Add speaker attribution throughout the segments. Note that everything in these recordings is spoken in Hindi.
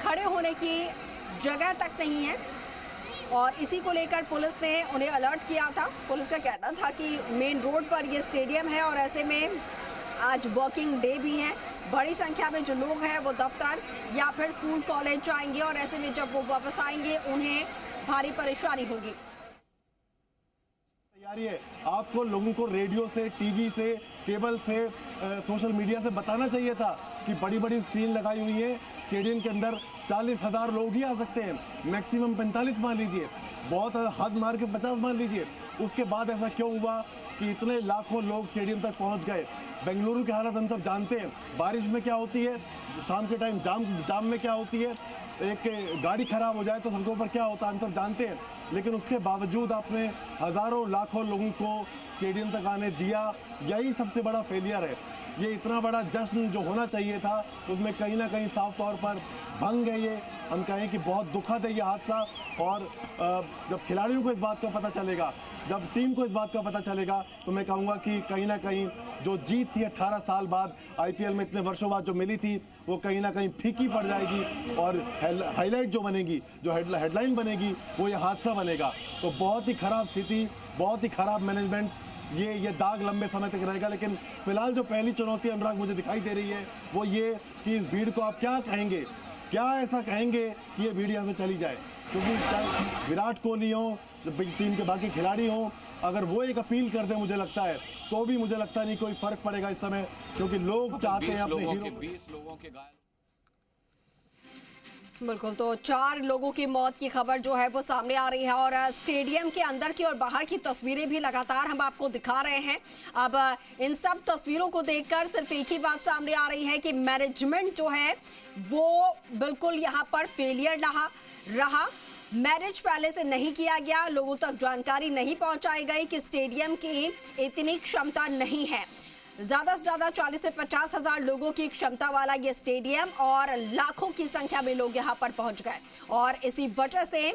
Speaker 1: खड़े होने की जगह तक नहीं है और इसी को लेकर पुलिस ने उन्हें अलर्ट किया था। पुलिस का कहना था कि मेन रोड पर ये स्टेडियम है और ऐसे में आज वर्किंग डे भी है। बड़ी संख्या में जो लोग हैं वो दफ्तर या फिर स्कूल कॉलेज जाएंगे और ऐसे में जब वो वापस आएंगे उन्हें भारी परेशानी होगी।
Speaker 2: तैयारी है, आपको लोगों को रेडियो से, टीवी से, केबल से, सोशल मीडिया से बताना चाहिए था कि बड़ी बड़ी स्क्रीन लगाई हुई है, स्टेडियम के अंदर 40,000 लोग ही आ सकते हैं, मैक्सिमम 45 मान लीजिए, बहुत हद मार के 50 मान लीजिए। उसके बाद ऐसा क्यों हुआ कि इतने लाखों लोग स्टेडियम तक पहुंच गए? बेंगलुरु की हालत हम सब जानते हैं, बारिश में क्या होती है, शाम के टाइम जाम में क्या होती है, एक गाड़ी खराब हो जाए तो सड़कों पर क्या होता है हम सब जानते हैं। लेकिन उसके बावजूद आपने हज़ारों लाखों लोगों को स्टेडियम तक आने दिया, यही सबसे बड़ा फेलियर है। ये इतना बड़ा जश्न जो होना चाहिए था उसमें कहीं ना कहीं साफ तौर पर भंग है। ये हम कहें कि बहुत दुखद है ये हादसा। और जब खिलाड़ियों को इस बात का पता चलेगा, जब टीम को इस बात का पता चलेगा, तो मैं कहूँगा कि कहीं ना कहीं जो जीत थी 18 साल बाद आईपीएल में इतने वर्षों बाद जो मिली थी, वो कहीं ना कहीं फीकी पड़ जाएगी और हाईलाइट जो बनेगी, जो हेडलाइन बनेगी, वो ये हादसा बनेगा। तो बहुत ही ख़राब स्थिति, बहुत ही ख़राब मैनेजमेंट, ये दाग लंबे समय तक रहेगा। लेकिन फिलहाल जो पहली चुनौती अनुराग मुझे दिखाई दे रही है वो ये कि इस भीड़ को आप क्या कहेंगे, क्या ऐसा कहेंगे कि ये भीड़ यहाँ से चली जाए? क्योंकि चाहे विराट कोहली हो, टीम के बाकी खिलाड़ी हों, अगर वो एक अपील कर दे, मुझे लगता है तो भी मुझे लगता नहीं कोई फर्क पड़ेगा इस समय, क्योंकि लोग चाहते हैं अपने हीरो।
Speaker 3: 20 लोगों के घायल।
Speaker 1: बिल्कुल, तो 4 लोगों की मौत की खबर जो है वो सामने आ रही है और स्टेडियम के अंदर की और बाहर की तस्वीरें भी लगातार हम आपको दिखा रहे हैं। अब इन सब तस्वीरों को देखकर सिर्फ एक ही बात सामने आ रही है कि मैनेजमेंट जो है वो बिल्कुल यहाँ पर फेलियर रहा। मैनेज पहले से नहीं किया गया, लोगों तक जानकारी नहीं पहुंचाई गई कि स्टेडियम की इतनी क्षमता नहीं है। ज्यादा से ज्यादा 40 से 50 हजार लोगों की क्षमता वाला ये स्टेडियम और लाखों की संख्या में लोग यहाँ पर पहुंच गए और इसी वजह से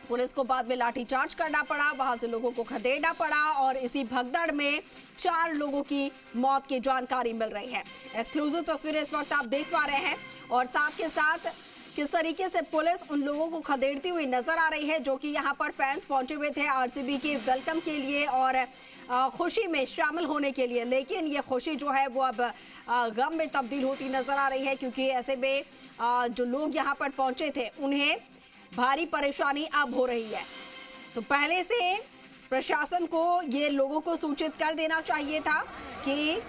Speaker 1: पुलिस को बाद में लाठीचार्ज करना पड़ा, वहां से लोगों को खदेड़ना पड़ा और इसी भगदड़ में 4 लोगों की मौत की जानकारी मिल रही है। एक्सक्लूसिव तस्वीरें इस वक्त आप देख पा रहे हैं और साथ के साथ किस तरीके से पुलिस उन लोगों को खदेड़ती हुई नजर आ रही है जो कि यहाँ पर फैंस पहुंचे हुए थे आरसीबी के वेलकम के लिए और खुशी में शामिल होने के लिए। लेकिन ये खुशी जो है वो अब गम में तब्दील होती नजर आ रही है, क्योंकि ऐसे में जो लोग यहाँ पर पहुंचे थे उन्हें भारी परेशानी अब हो रही है। तो पहले से प्रशासन को ये लोगों को सूचित कर देना चाहिए था कि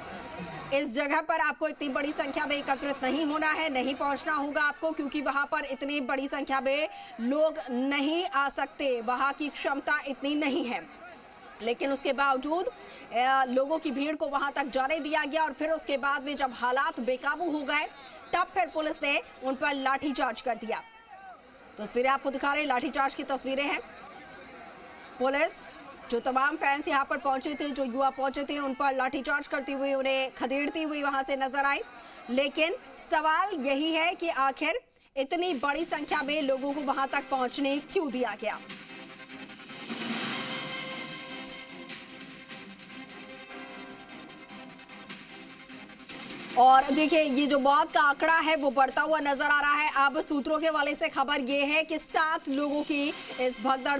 Speaker 1: इस जगह पर आपको इतनी बड़ी संख्या में एकत्रित नहीं होना है, नहीं पहुंचना होगा आपको, क्योंकि वहां पर इतनी बड़ी संख्या में लोग नहीं आ सकते, वहां की क्षमता इतनी नहीं है। लेकिन उसके बावजूद लोगों की भीड़ को वहां तक जाने दिया गया और फिर उसके बाद में जब हालात बेकाबू हो गए तब फिर पुलिस ने उन पर लाठीचार्ज कर दिया। तस्वीरें आपको दिखा रहे हैं, लाठीचार्ज की तस्वीरें हैं। पुलिस जो तमाम फैंस यहाँ पर पहुंचे थे, जो युवा पहुंचे थे, उन पर लाठीचार्ज करती हुई, उन्हें खदेड़ती हुई वहां से नजर आई। लेकिन सवाल यही है कि आखिर इतनी बड़ी संख्या में लोगों को वहां तक पहुंचने क्यों दिया गया? और देखिए, ये जो मौत का आंकड़ा है वो बढ़ता हुआ नजर आ रहा है। अब सूत्रों के हवाले से खबर ये है कि 7 लोगों की इस भगदड़